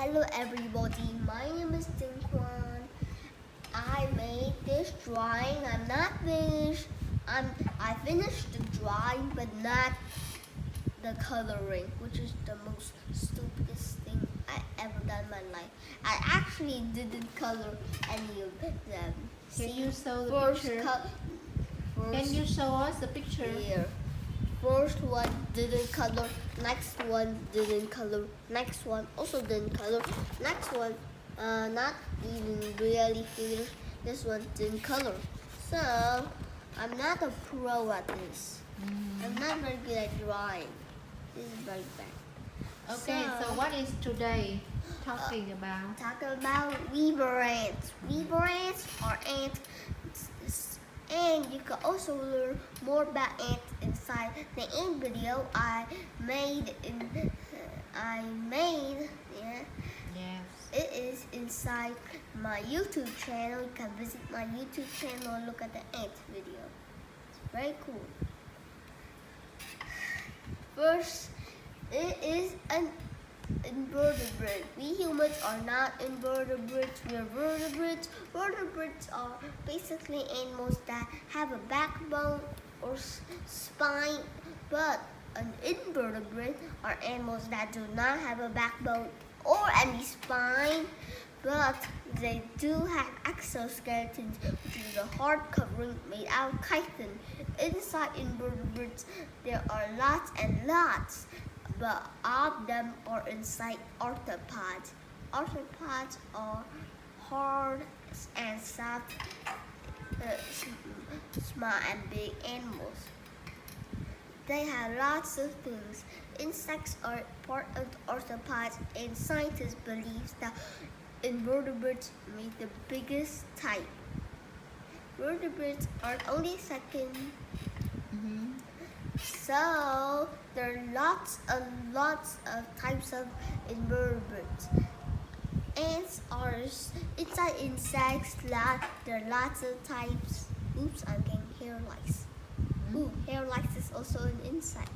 Hello everybody, my name is Tinquan. I made this drawing. I'm not finished. I finished the drawing but not the coloring, which is the most stupidest thing I ever done in my life. I actually didn't color any of them. Can you show the first picture? Can you show us the picture? Here. First one didn't color, next one didn't color, next one also didn't color, next one not even really finished, this one didn't color. So I'm not a pro at this. I'm not very good at drawing. This is very bad. Okay, so what is today talking about? Talk about weaver ants. Weaver ants are ants, and you can also learn more about ants inside the ant video I made. Yeah. Yes. It is inside my YouTube channel. You can visit my YouTube channel and look at the ant video. It's very cool. First, it is an invertebrate. We humans are not invertebrates, we are vertebrates. Vertebrates are basically animals that have a backbone or spine, but an invertebrate are animals that do not have a backbone or any spine, but they do have exoskeletons, which is a hard covering made out of chitin. Inside invertebrates, there are lots and lots, but all of them are inside arthropods. Arthropods are hard and soft, small and big animals. They have lots of things. Insects are part of the arthropods, and scientists believe that invertebrates make the biggest type. Vertebrates are only second. So there are lots and lots of types of invertebrates. Ants are inside insects. There are lots of types. Oops, I'm getting hair lice. Ooh, hair lice is also an insect.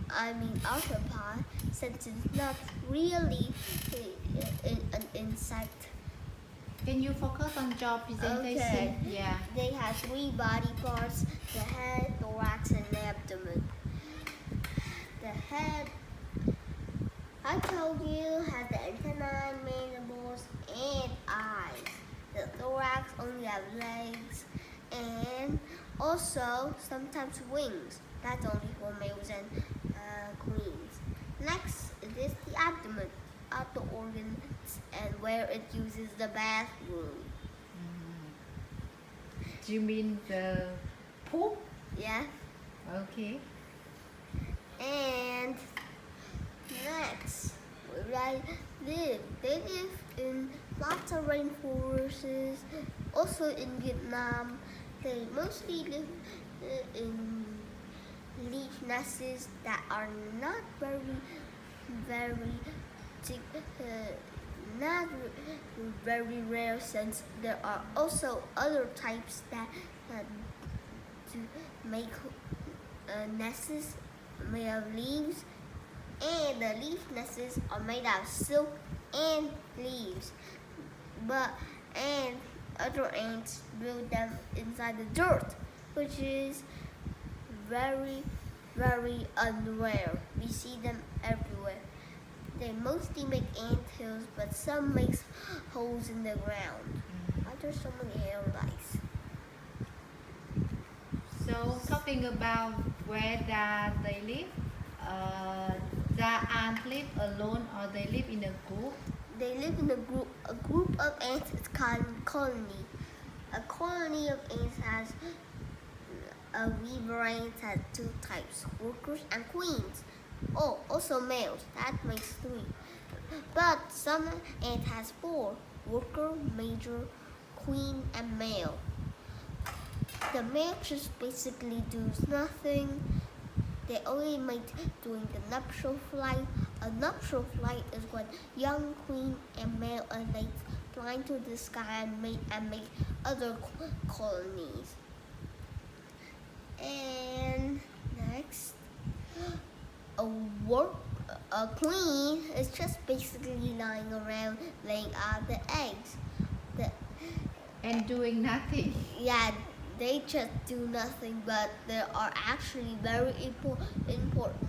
I mean arthropod, since it's not really an insect. Can you focus on your presentation? Okay. Yeah. They have 3 body parts: the head, thorax, and abdomen. The head, I told you, has the antennae, mandibles, and eyes. The thorax only has legs and also sometimes wings. That's only for males and queens. Next is the abdomen, of the organs and where it uses the bathroom. Do you mean the poop? Yeah. Okay. And next, where I live. They live in lots of rainforests. Also in Vietnam, they mostly live in leaf nests that are not not very rare, since there are also other types that to make nests made of leaves, and the leaf nests are made out of silk and leaves. And other ants build them inside the dirt, which is very unrare. We see them everywhere. They mostly make ant hills, but some make holes in the ground. Why there's so many hair lice? So talking about where that they live, the ants live alone or they live in a group? They live in a group. A group of ants is called a colony. A colony of ants has a weaver ant has 2 types: workers and queens. Oh, also males. That makes 3. But some ant has 4: worker, major, queen, and male. The male just basically does nothing. They only mate during the nuptial flight. A nuptial flight is when young queen and male ants fly to the sky and make other colonies. And next, a queen is just basically lying around laying out the eggs. And doing nothing. Yeah, they just do nothing, but they are actually very important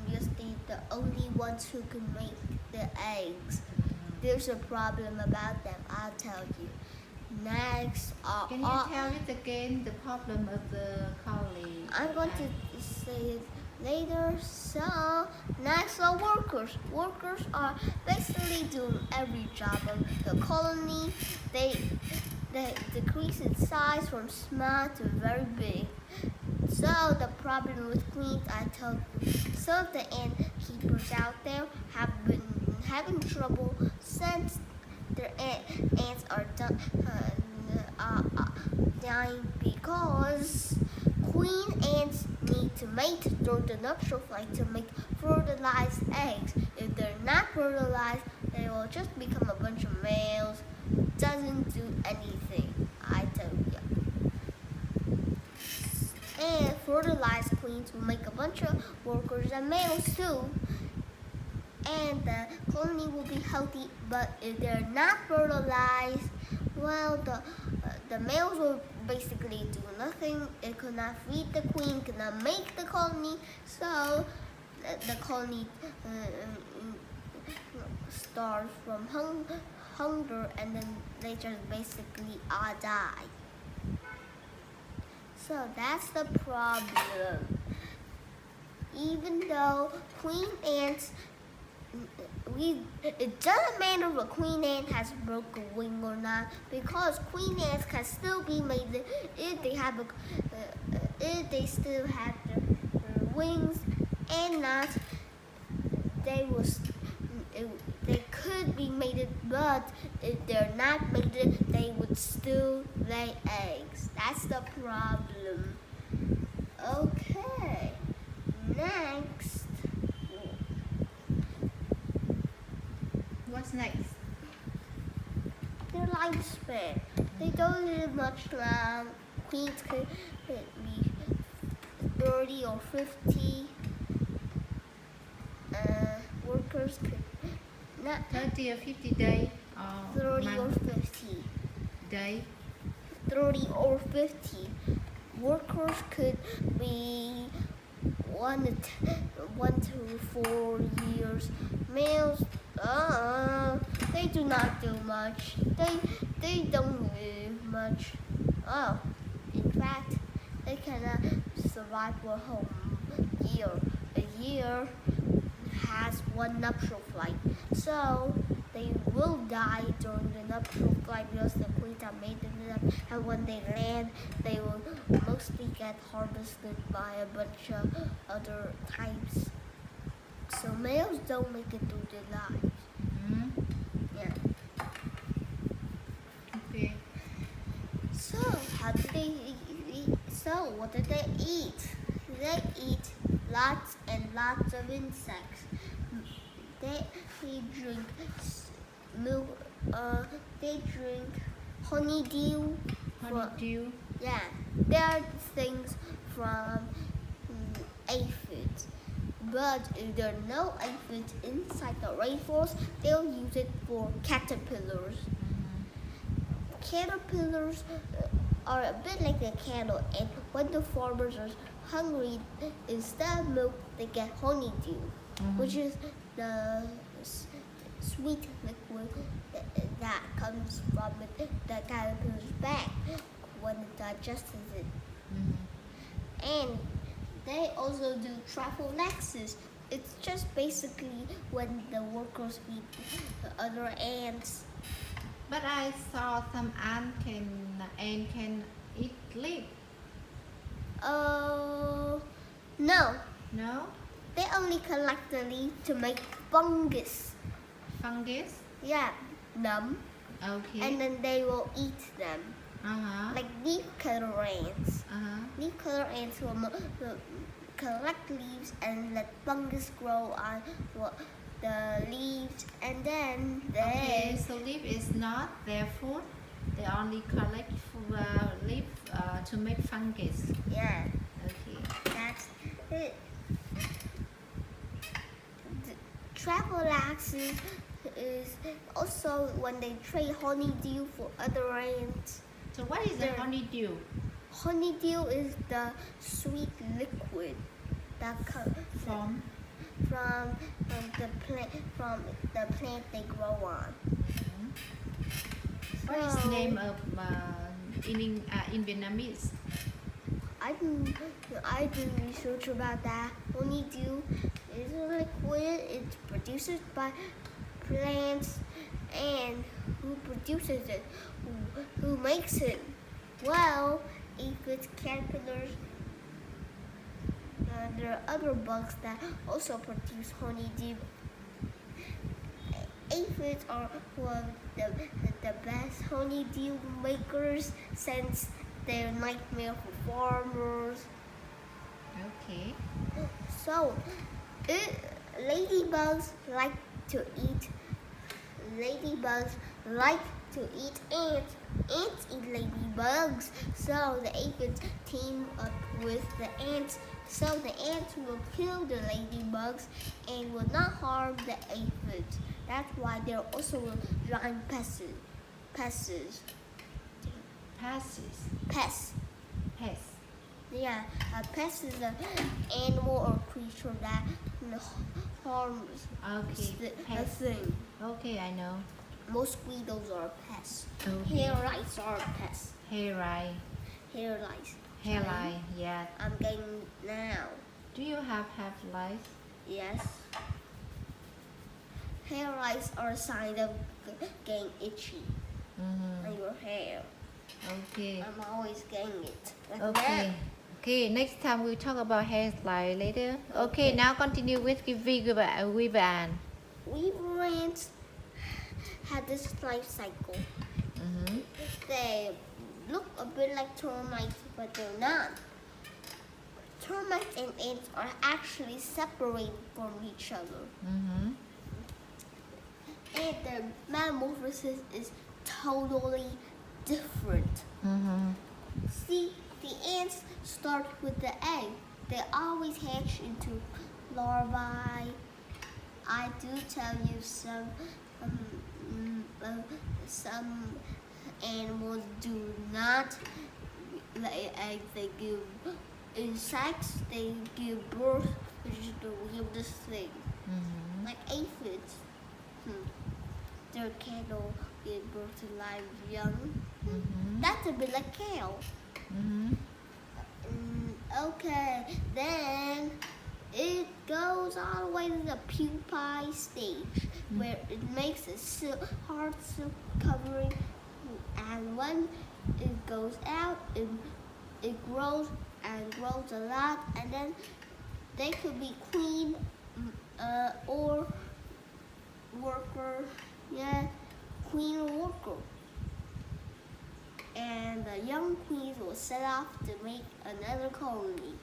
because they're the only ones who can make the eggs. There's a problem about them, I'll tell you. Next are Can you tell it again, the problem of the colony? I'm going to say it later. So next are workers. Workers are basically doing every job of the colony. They decrease in size from small to very big. So the problem with queens, I told you, some of the ant keepers out there have been having trouble since their ants are dying because queen ants need to mate during the nuptial flight to make fertilized eggs. If they're not fertilized, they will just become a bunch of males. Doesn't do anything, I tell you. And fertilized queens will make a bunch of workers and males too. And the colony will be healthy, but if they're not fertilized, well, the males will basically do nothing. It could not feed the queen, could not make the colony, so the colony starves from hunger, and then they just basically all die. So that's the problem. Even though queen ants, it doesn't matter if a queen ant has a broken wing or not, because queen ants can still be made if they have if they still have their wings and not. They could be mated, but if they're not mated, they would still lay eggs. That's the problem. Okay, next. What's next? Their lifespan. They don't live much long. Queens could be 30 or 50. Workers could not 30 or 50 days or 30 or month? 50. Day? 30 or 50. Workers could be 1 to 4 years. Males, they do not do much. They don't live much. Oh, in fact, they cannot survive for a whole year. A year has one nuptial flight, so they will die during the nuptial flight because the queens are mated them, and when they land, they will mostly get harvested by a bunch of other types. So males don't make it through their lives. Mm-hmm. Yeah. Okay. So how do they eat? So what do they eat? They eat lots and lots of insects. They drink milk. They drink honeydew. Honeydew. Yeah, there are things from aphids. But if there are no aphids inside the rainforest, they'll use it for caterpillars. Caterpillars are a bit like a cattle, and when the farmers are hungry, instead of milk, they get honeydew, which is the sweet liquid that comes from the caterpillar's back when it digests it. And they also do trophallaxis. It's just basically when the workers feed the other ants. But I saw some ant can eat leaf. No. No? They only collect the leaf to make fungus. Fungus? Yeah, num. Okay. And then they will eat them. Like leafcutter ants. Leafcutter ants will collect leaves and let fungus grow on the leaves, and then they... Okay, so leaf is not their food. They only collect leaf to make fungus. Travelax is also when they trade honeydew for other ants. So what is a There- honeydew? Honeydew is the sweet liquid that comes From from the plant they grow on. what is So, name of in Vietnamese? I did research about that. Honeydew is a liquid. It's produced by plants, and who produces it? Who makes it? Well, aphids, caterpillars. There are other bugs that also produce honeydew. Aphids are one of the best honeydew makers since they're nightmare for farmers. Okay. So, ladybugs like to eat. Ladybugs like to eat ants. Ants eat ladybugs. So the aphids team up with the ants. So the ants will kill the ladybugs and will not harm the aphids. That's why they're also giant pests. Passes. Pests. Pests. Yeah, a pest is an animal or creature that harms Okay. a Pests. thing. Okay, I know. Mosquitoes are pests. Okay. Hair lice are pests. Hair lice. Hair lice. Hair lice. Yeah. I'm getting now. Do you have lice? Yes. Hair lice are a sign of getting itchy Mm-hmm. on your hair. Okay. I'm always getting it. Like Okay. that. Okay. Next time we'll talk about hair lice later. Okay. Okay. Now continue with Vivian. Weaver ants had this life cycle. Mm-hmm. They look a bit like termites, but they're not. Termites and ants are actually separated from each other. Mm-hmm. And their metamorphosis is totally different. Mm-hmm. See, the ants start with the egg. They always hatch into larvae. I do tell you some animals do not lay eggs. They give insects. They give birth, which is the weirdest thing. Mm-hmm. Like aphids. Their cattle give birth to live young. Mm-hmm. That's a bit like cow. Mm-hmm. Okay, then it goes all the way to the pupae stage, where it makes a hard silk covering, and when it goes out, it grows and grows a lot, and then they could be queen or worker. Yeah, queen or worker. And the young queens will set off to make another colony.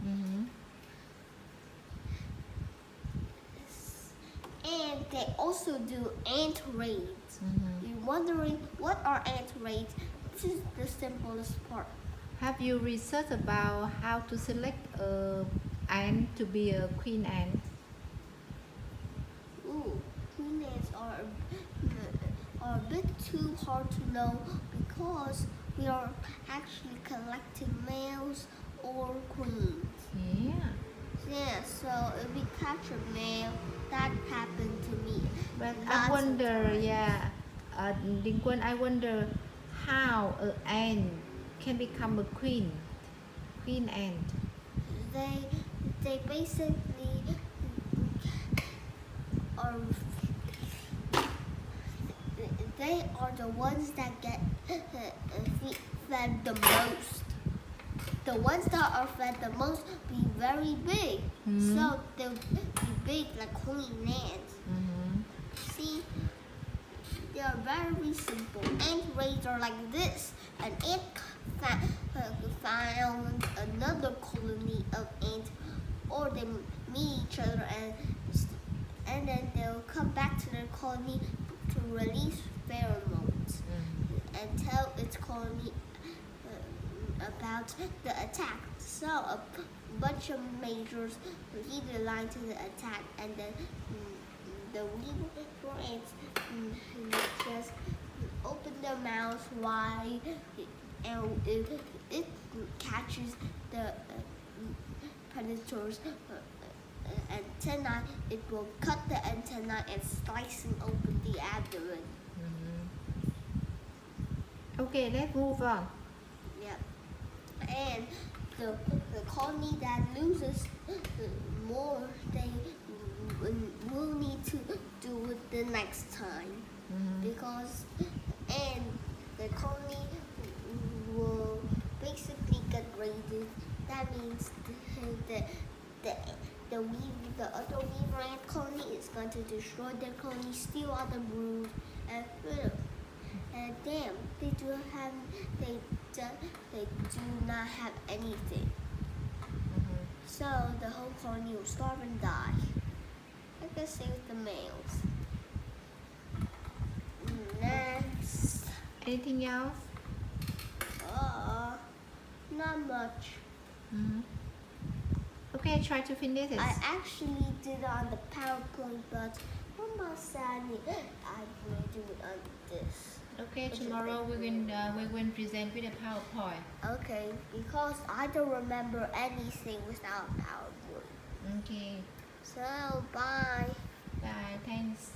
Mm-hmm. And they also do ant raids. Mm-hmm. You're wondering what are ant raids? This is the simplest part. Have you researched about how to select a ant to be a queen ant? Ooh, queen ants are a bit too hard to know because we are actually collecting males or queens. Yeah. Yeah, so if we catch a male, that happened to me. But Lots I of wonder, times. yeah, Đình Quân, I wonder how an ant can become a queen ant. They basically are they are the ones that get fed the most. The ones that are fed the most be very big, Mhm. so they'll be big like queen ants. Mm-hmm. See, they are very simple. Ant raids are like this. An ant found another colony of ants, or they meet each other, and then they'll come back to their colony to release pheromones and tell its colony about the attack. So a bunch of majors lead the line to the attack, and then the weaver ants just open their mouths wide, and it catches the predators' antenna. It will cut the antenna and slicing open the abdomen. Okay, let's move on. Yep. And the colony that loses more, they will need to do it the next time. Because and the colony will basically get raided. That means the other weaver ant colony is going to destroy their colony, steal all the brood, and damn, they do not have anything. So the whole colony will starve and die. I guess save the males. Next. Anything else? Not much. Okay, try to finish it. I actually did it on the PowerPoint, but one more Saturday I will do it on this. Okay, tomorrow we will present with a PowerPoint. Okay, because I don't remember anything without PowerPoint. Okay, So bye. bye. Thanks.